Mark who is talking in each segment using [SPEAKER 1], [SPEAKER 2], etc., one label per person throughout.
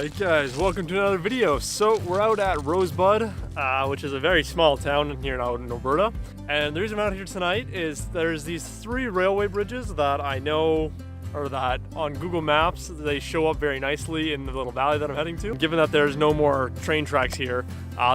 [SPEAKER 1] Alright guys, welcome to another video. So we're out at Rosebud, which is a very small town here out in Alberta. And the reason I'm out here tonight is there's these 3 railway bridges that I know, or that on Google Maps, they show up very nicely in the little valley that I'm heading to. Given that there's no more train tracks here,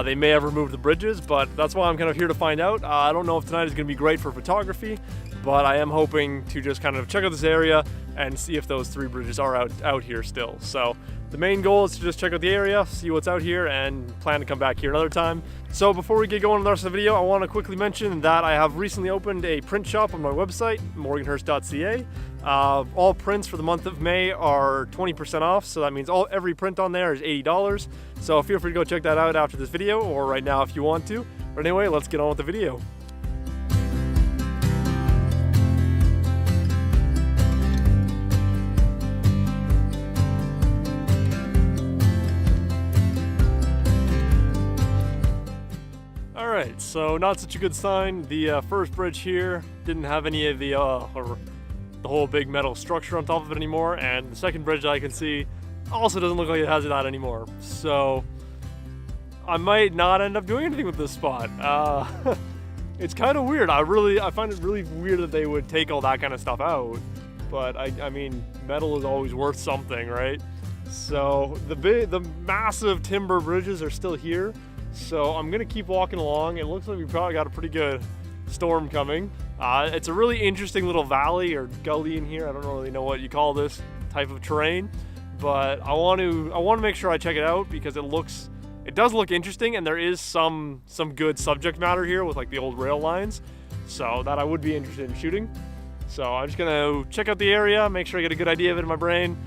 [SPEAKER 1] they may have removed the bridges, but that's why I'm kind of here to find out. I don't know if tonight is going to be great for photography, but I am hoping to just kind of check out this area and see if those 3 bridges are out here still. So the main goal is to just check out the area, see what's out here, and plan to come back here another time. So before we get going on the rest of the video, I want to quickly mention that I have recently opened a print shop on my website, morganhurst.ca. All prints for the month of May are 20% off, so that means every print on there is $80. So feel free to go check that out after this video, or right now if you want to. But anyway, let's get on with the video. Alright, so not such a good sign. The first bridge here didn't have any of the whole big metal structure on top of it anymore, and the second bridge that I can see also doesn't look like it has that anymore. So I might not end up doing anything with this spot. It's kind of weird. I find it really weird that they would take all that kind of stuff out, but I mean, metal is always worth something, right? So the massive timber bridges are still here. So I'm gonna keep walking along. It looks like we probably got a pretty good storm coming. It's a really interesting little valley or gully in here. I don't really know what you call this type of terrain, but I want to make sure I check it out because it does look interesting, and there is some good subject matter here with like the old rail lines, so that I would be interested in shooting. So I'm just gonna check out the area, make sure I get a good idea of it in my brain,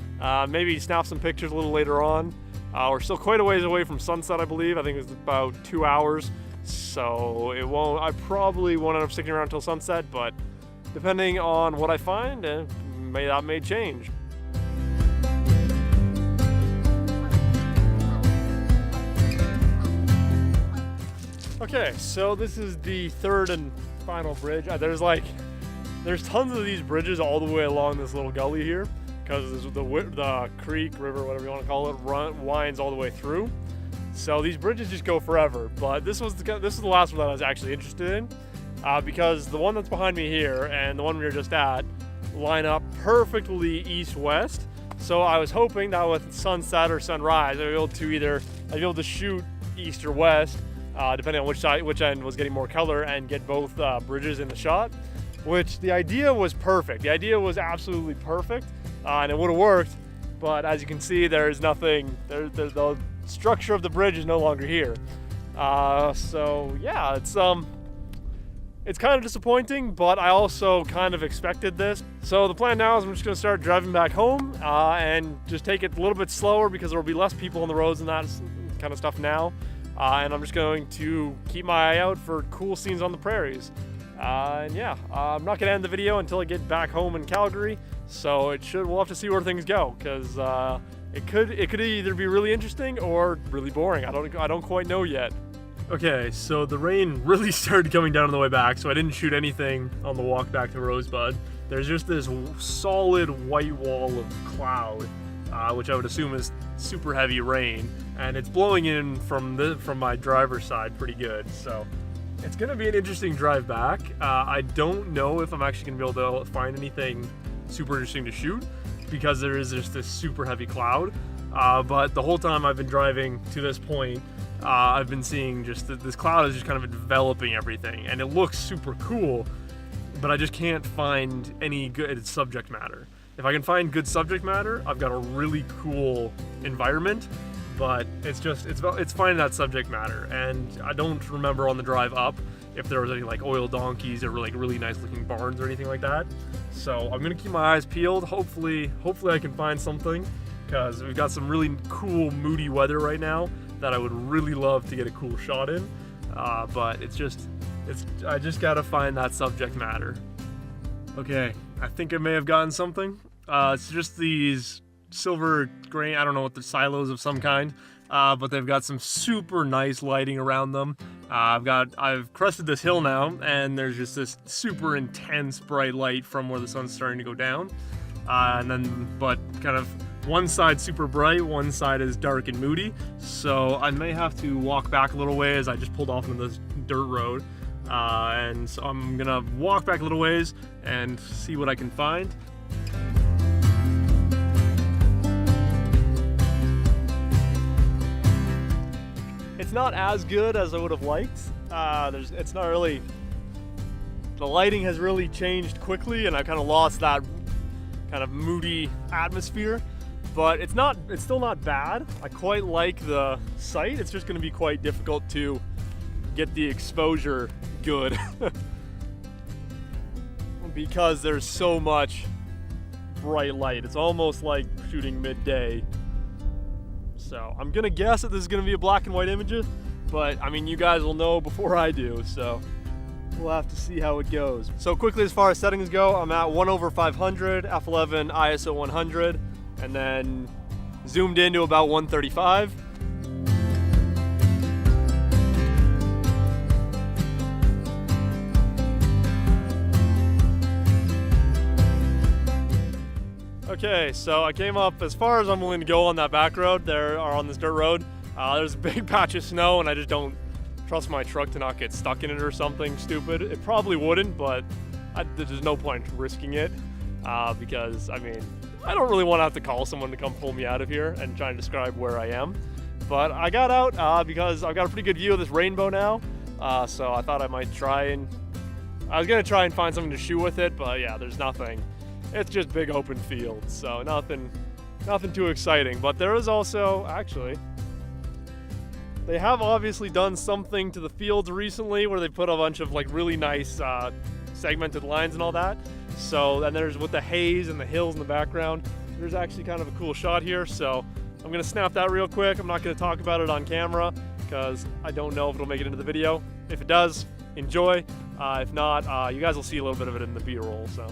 [SPEAKER 1] maybe snap some pictures a little later on. We're still quite a ways away from sunset, I believe. I think it's about 2 hours, so I probably won't end up sticking around until sunset, but depending on what I find, that may change. Okay, so this is the third and final bridge. There's tons of these bridges all the way along this little gully here, because the creek, river, whatever you want to call it, winds all the way through. So these bridges just go forever. But this is the last one that I was actually interested in, because the one that's behind me here and the one we were just at line up perfectly east-west. So I was hoping that with sunset or sunrise, I'd be able to shoot east or west, depending on which end was getting more color, and get both bridges in the shot. Which the idea was perfect. The idea was absolutely perfect. And it would have worked, but as you can see, there's nothing. The structure of the bridge is no longer here. So yeah, it's kind of disappointing, but I also kind of expected this. So the plan now is I'm just going to start driving back home and just take it a little bit slower because there will be less people on the roads and that kind of stuff now. And I'm just going to keep my eye out for cool scenes on the prairies. And yeah, I'm not gonna end the video until I get back home in Calgary. So we'll have to see where things go, because it could either be really interesting or really boring. I don't quite know yet. Okay, so the rain really started coming down on the way back, so I didn't shoot anything on the walk back to Rosebud. There's just this solid white wall of cloud, which I would assume is super heavy rain, and it's blowing in from my driver's side pretty good. So it's gonna be an interesting drive back. I don't know if I'm actually gonna be able to find anything super interesting to shoot because there is just this super heavy cloud. But the whole time I've been driving to this point, I've been seeing just this cloud is just kind of enveloping everything, and it looks super cool, but I just can't find any good subject matter. If I can find good subject matter, I've got a really cool environment. But it's finding that subject matter, and I don't remember on the drive up if there was any like oil donkeys or like really nice looking barns or anything like that. So I'm gonna keep my eyes peeled. Hopefully I can find something, because we've got some really cool moody weather right now that I would really love to get a cool shot in. But I just gotta find that subject matter. Okay, I think I may have gotten something. It's just these silver grain, I don't know what, the silos of some kind, but they've got some super nice lighting around them. I've crested this hill now, and there's just this super intense bright light from where the sun's starting to go down, but kind of one side super bright, one side is dark and moody. So I may have to walk back a little ways. I just pulled off into this dirt road. And so I'm gonna walk back a little ways and see what I can find. It's not as good as I would have liked. It's not really, the lighting has really changed quickly and I kind of lost that kind of moody atmosphere, but it's still not bad. I quite like the sight. It's just gonna be quite difficult to get the exposure good because there's so much bright light. It's almost like shooting midday. So I'm gonna guess that this is gonna be a black and white image, but I mean, you guys will know before I do, so we'll have to see how it goes. So quickly, as far as settings go, I'm at 1/500, f11 ISO 100, and then zoomed into about 135. Okay, so I came up as far as I'm willing to go on that back road there, or on this dirt road. There's a big patch of snow and I just don't trust my truck to not get stuck in it or something stupid. It probably wouldn't, but there's no point risking it because, I mean, I don't really want to have to call someone to come pull me out of here and try and describe where I am. But I got out because I've got a pretty good view of this rainbow now, so I thought I might try and, I was going to try and find something to shoot with it, but yeah, there's nothing. It's just big open fields, so nothing too exciting. But there is also, actually, they have obviously done something to the fields recently where they put a bunch of like really nice segmented lines and all that. So then there's, with the haze and the hills in the background, there's actually kind of a cool shot here. So I'm gonna snap that real quick. I'm not gonna talk about it on camera because I don't know if it'll make it into the video. If it does, enjoy. If not, you guys will see a little bit of it in the B-roll. So.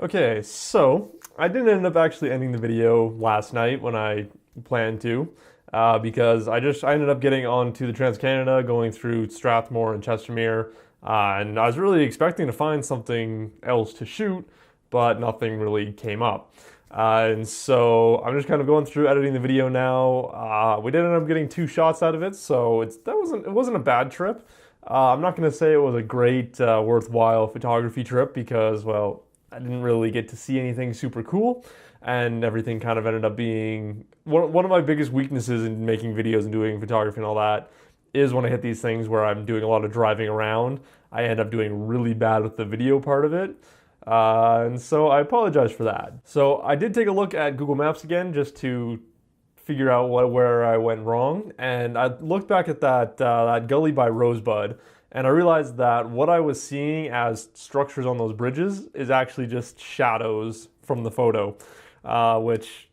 [SPEAKER 1] Okay, so I didn't end up actually ending the video last night when I planned to, because I ended up getting onto the Trans-Canada, going through Strathmore and Chestermere, and I was really expecting to find something else to shoot, but nothing really came up. And so I'm just kind of going through editing the video now. We did end up getting 2 shots out of it, so it wasn't a bad trip. I'm not going to say it was a great, worthwhile photography trip because, well, I didn't really get to see anything super cool, and everything kind of ended up being one of my biggest weaknesses in making videos and doing photography and all that is when I hit these things where I'm doing a lot of driving around, I end up doing really bad with the video part of it. And so I apologize for that. So I did take a look at Google Maps again just to figure out where I went wrong, and I looked back at that gully by Rosebud, and I realized that what I was seeing as structures on those bridges is actually just shadows from the photo, which,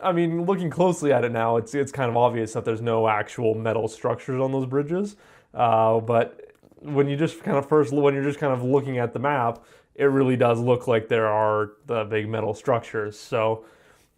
[SPEAKER 1] I mean, looking closely at it now, it's kind of obvious that there's no actual metal structures on those bridges. But when you're just kind of looking at the map, it really does look like there are the big metal structures. So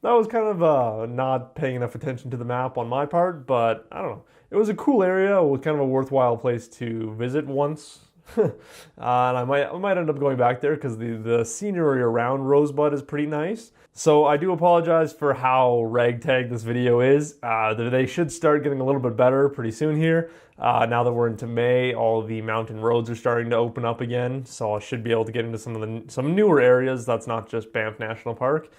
[SPEAKER 1] that was kind of not paying enough attention to the map on my part, but I don't know. It was a cool area. It was kind of a worthwhile place to visit once. And I might end up going back there because the scenery around Rosebud is pretty nice. So I do apologize for how ragtag this video is. They should start getting a little bit better pretty soon here. Now that we're into May, all the mountain roads are starting to open up again. So I should be able to get into some newer areas that's not just Banff National Park.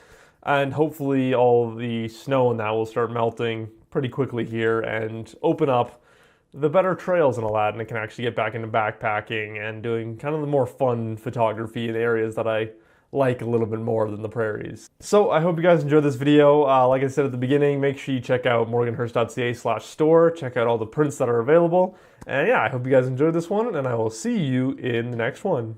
[SPEAKER 1] And hopefully all the snow and that will start melting pretty quickly here and open up the better trails and all that, and I can actually get back into backpacking and doing kind of the more fun photography in areas that I like a little bit more than the prairies. So I hope you guys enjoyed this video. Like I said at the beginning, make sure you check out morganhurst.ca/store, check out all the prints that are available, and yeah, I hope you guys enjoyed this one, and I will see you in the next one.